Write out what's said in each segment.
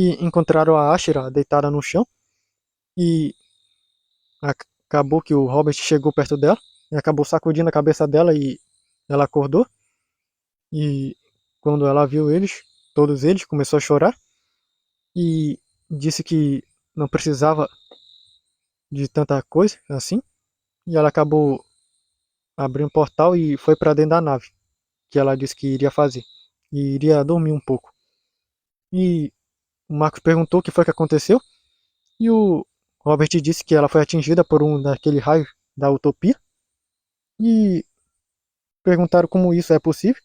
e encontraram a Ashira deitada no chão e acabou que o Robert chegou perto dela e acabou sacudindo a cabeça dela e ela acordou e quando ela viu eles, todos eles, começou a chorar e disse que não precisava de tanta coisa assim e ela acabou abrindo um portal e foi para dentro da nave que ela disse que iria fazer e iria dormir um pouco. E o Marcos perguntou o que foi que aconteceu e o Robert disse que ela foi atingida por um daquele raio da utopia e perguntaram como isso é possível.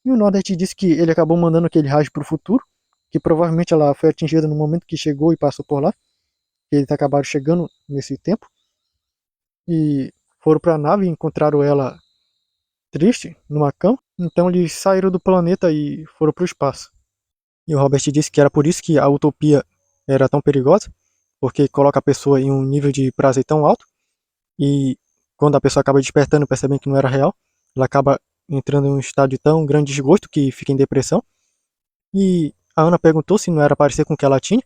E o Nordeste disse que ele acabou mandando aquele raio para o futuro, que provavelmente ela foi atingida no momento que chegou e passou por lá, que eles acabaram chegando nesse tempo. E foram para a nave e encontraram ela triste, numa cama. Então eles saíram do planeta e foram para o espaço. E o Robert disse que era por isso que a utopia era tão perigosa, porque coloca a pessoa em um nível de prazer tão alto, e quando a pessoa acaba despertando, percebendo que não era real, ela acaba entrando em um estado de tão grande desgosto que fica em depressão. E a Ana perguntou se não era parecido com o que ela tinha,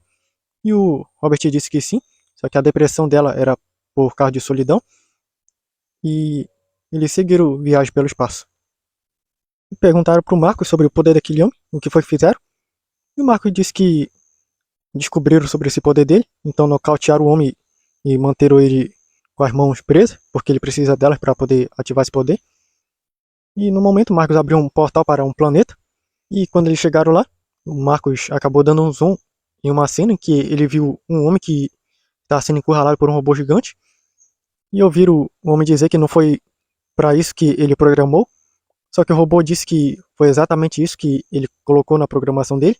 e o Robert disse que sim, só que a depressão dela era por causa de solidão, e eles seguiram viagem pelo espaço. E perguntaram para o Marcos sobre o poder daquele homem, o que foi que fizeram, e o Marcos disse que descobriram sobre esse poder dele, então nocautearam o homem e manteram ele com as mãos presas, porque ele precisa delas para poder ativar esse poder. E no momento, o Marcos abriu um portal para um planeta, e quando eles chegaram lá, o Marcos acabou dando um zoom em uma cena em que ele viu um homem que estava sendo encurralado por um robô gigante, e ouviram o homem dizer que não foi para isso que ele programou, só que o robô disse que foi exatamente isso que ele colocou na programação dele,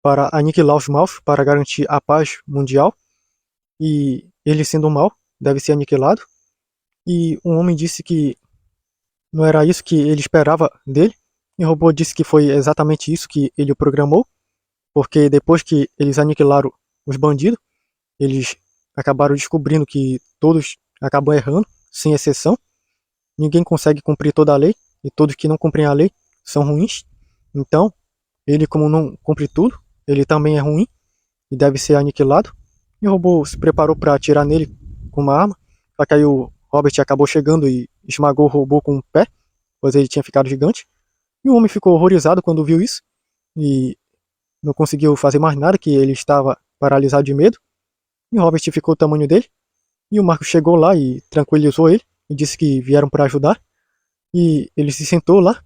para aniquilar os maus, para garantir a paz mundial, e ele sendo mal, deve ser aniquilado. E um homem disse que não era isso que ele esperava dele, e o robô disse que foi exatamente isso que ele o programou, porque depois que eles aniquilaram os bandidos, eles acabaram descobrindo que todos acabam errando, sem exceção. Ninguém consegue cumprir toda a lei, e todos que não cumprem a lei são ruins. Então, ele, como não cumpre tudo, ele também é ruim e deve ser aniquilado. E o robô se preparou para atirar nele com uma arma, só que aí o Robert acabou chegando e esmagou o robô com um pé, pois ele tinha ficado gigante. E o homem ficou horrorizado quando viu isso e não conseguiu fazer mais nada, que ele estava paralisado de medo. E o Robert ficou o tamanho dele. E o Marcos chegou lá e tranquilizou ele e disse que vieram para ajudar. E ele se sentou lá,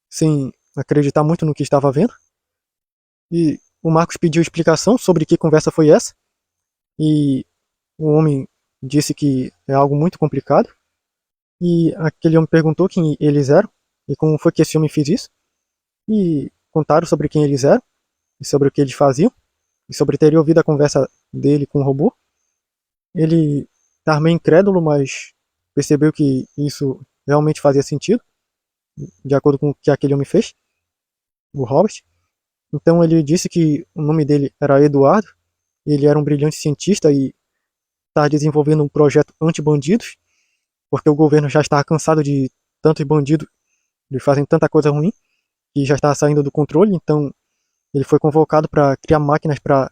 sem acreditar muito no que estava vendo. E o Marcos pediu explicação sobre que conversa foi essa. E o homem disse que é algo muito complicado. E aquele homem perguntou quem eles eram e como foi que esse homem fez isso. E contaram sobre quem eles eram e sobre o que eles faziam e sobre ter ouvido a conversa dele com o robô. Ele estava meio incrédulo, mas percebeu que isso realmente fazia sentido, de acordo com o que aquele homem fez, o Robert. Então ele disse que o nome dele era Eduardo, ele era um brilhante cientista e estava desenvolvendo um projeto anti-bandidos, porque o governo já estava cansado de tantos bandidos, de fazerem tanta coisa ruim, que já estava saindo do controle. Então ele foi convocado para criar máquinas para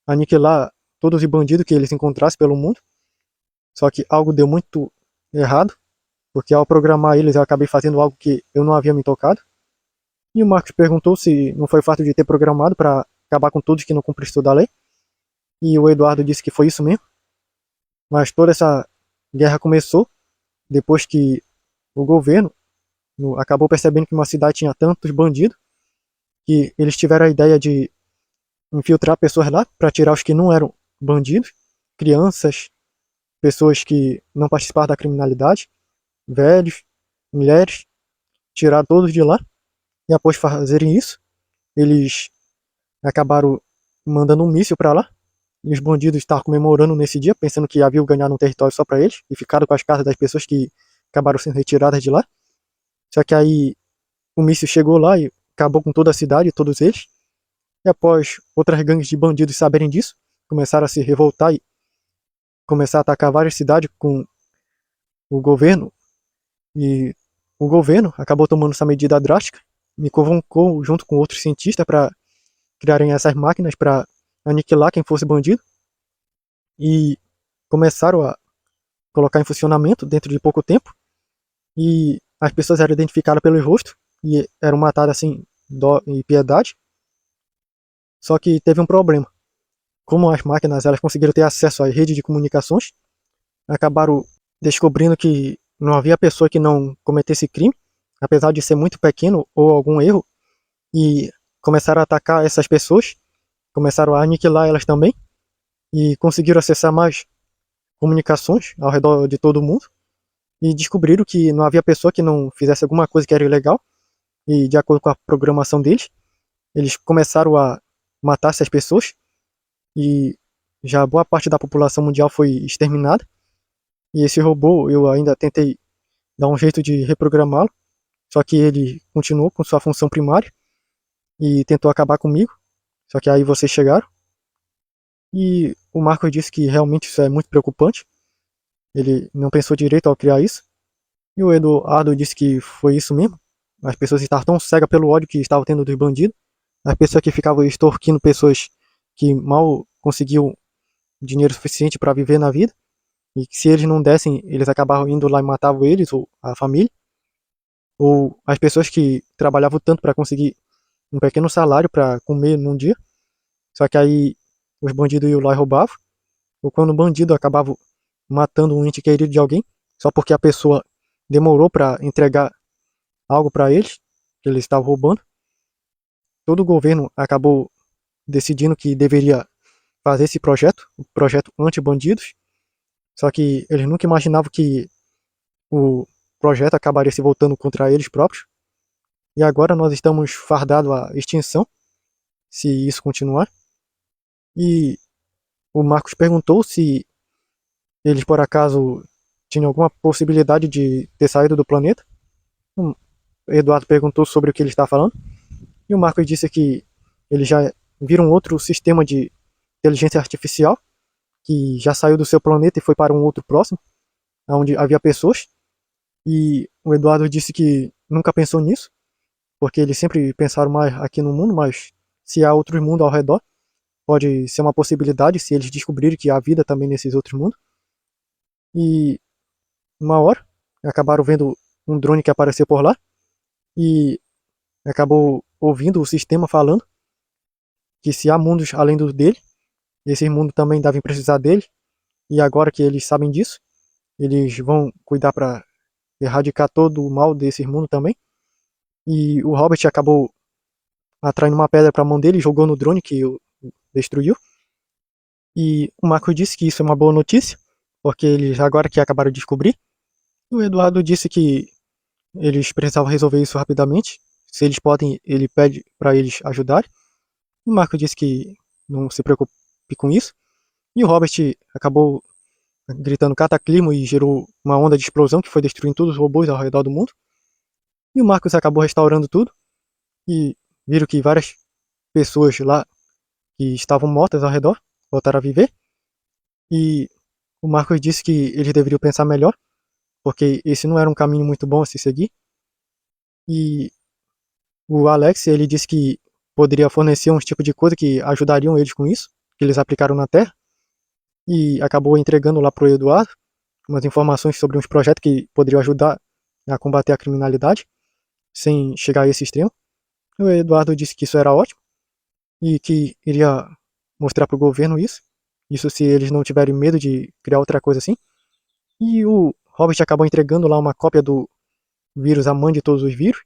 aniquilar todos os bandidos que eles encontrassem pelo mundo. Só que algo deu muito errado, porque ao programar eles eu acabei fazendo algo que eu não havia me tocado. E o Marcos perguntou se não foi o fato de ter programado para acabar com todos que não cumprissem toda a lei. E o Eduardo disse que foi isso mesmo. Mas toda essa guerra começou depois que o governo acabou percebendo que uma cidade tinha tantos bandidos que eles tiveram a ideia de infiltrar pessoas lá para tirar os que não eram bandidos, crianças, pessoas que não participavam da criminalidade, velhos, mulheres, tirar todos de lá. E após fazerem isso, eles acabaram mandando um míssil para lá. E os bandidos estavam comemorando nesse dia, pensando que haviam ganhado um território só para eles, e ficaram com as casas das pessoas que acabaram sendo retiradas de lá. Só que aí o míssil chegou lá e acabou com toda a cidade, todos eles. E após outras gangues de bandidos saberem disso, começaram a se revoltar e começar a atacar várias cidades com o governo. E o governo acabou tomando essa medida drástica, me convocou junto com outros cientistas para criarem essas máquinas para aniquilar quem fosse bandido e começaram a colocar em funcionamento dentro de pouco tempo. E as pessoas eram identificadas pelo rosto e eram matadas assim, dó e piedade. Só que teve um problema. Como as máquinas elas conseguiram ter acesso às redes de comunicações, acabaram descobrindo que não havia pessoa que não cometesse crime, apesar de ser muito pequeno ou algum erro, e começaram a atacar essas pessoas, começaram a aniquilar elas também, e conseguiram acessar mais comunicações ao redor de todo mundo, e descobriram que não havia pessoa que não fizesse alguma coisa que era ilegal, e de acordo com a programação deles, eles começaram a matar essas pessoas, e já boa parte da população mundial foi exterminada, e esse robô eu ainda tentei dar um jeito de reprogramá-lo, só que ele continuou com sua função primária e tentou acabar comigo, só que aí vocês chegaram. E o Marcos disse que realmente isso é muito preocupante, ele não pensou direito ao criar isso. E o Eduardo disse que foi isso mesmo, as pessoas estavam tão cegas pelo ódio que estavam tendo dos bandidos, as pessoas que ficavam extorquindo pessoas que mal conseguiam dinheiro suficiente para viver na vida, e que se eles não dessem, eles acabavam indo lá e matavam eles ou a família, ou as pessoas que trabalhavam tanto para conseguir um pequeno salário para comer num dia, só que aí os bandidos iam lá e roubavam, ou quando o bandido acabava matando um ente querido de alguém, só porque a pessoa demorou para entregar algo para eles, que eles estavam roubando, todo o governo acabou decidindo que deveria fazer esse projeto, o projeto anti-bandidos, só que eles nunca imaginavam que o projeto acabaria se voltando contra eles próprios, e agora nós estamos fardados à extinção, se isso continuar. E o Marcos perguntou se eles por acaso tinham alguma possibilidade de ter saído do planeta. O Eduardo perguntou sobre o que ele está falando, e o Marcos disse que eles já viram outro sistema de inteligência artificial que já saiu do seu planeta e foi para um outro próximo, onde havia pessoas. E o Eduardo disse que nunca pensou nisso, porque eles sempre pensaram mais aqui no mundo, mas se há outros mundos ao redor, pode ser uma possibilidade se eles descobrirem que há vida também nesses outros mundos. E uma hora acabaram vendo um drone que apareceu por lá e acabou ouvindo o sistema falando que se há mundos além do dele, esses mundos também devem precisar dele. E agora que eles sabem disso, eles vão cuidar para erradicar todo o mal desses mundos também. E o Robert acabou atraindo uma pedra para a mão dele e jogou no drone que o destruiu. E o Marco disse que isso é uma boa notícia, porque eles agora que acabaram de descobrir. O Eduardo disse que eles precisavam resolver isso rapidamente. Se eles podem, ele pede para eles ajudarem. O Marco disse que não se preocupe com isso. E o Robert acabou gritando cataclismo e gerou uma onda de explosão que foi destruindo todos os robôs ao redor do mundo. E o Marcos acabou restaurando tudo. E viram que várias pessoas lá que estavam mortas ao redor voltaram a viver. E o Marcos disse que eles deveriam pensar melhor, porque esse não era um caminho muito bom a se seguir. E o Alex, ele disse que poderia fornecer uns tipos de coisa que ajudariam eles com isso, que eles aplicaram na Terra. E acabou entregando lá pro Eduardo umas informações sobre uns projetos que poderiam ajudar a combater a criminalidade, sem chegar a esse extremo. O Eduardo disse que isso era ótimo e que iria mostrar para o governo isso se eles não tiverem medo de criar outra coisa assim. E o Robert acabou entregando lá uma cópia do vírus, a mãe de todos os vírus,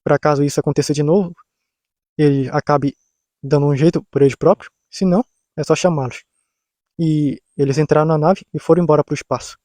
para caso isso aconteça de novo, ele acabe dando um jeito por eles próprios, se não, é só chamá-los. E eles entraram na nave e foram embora para o espaço.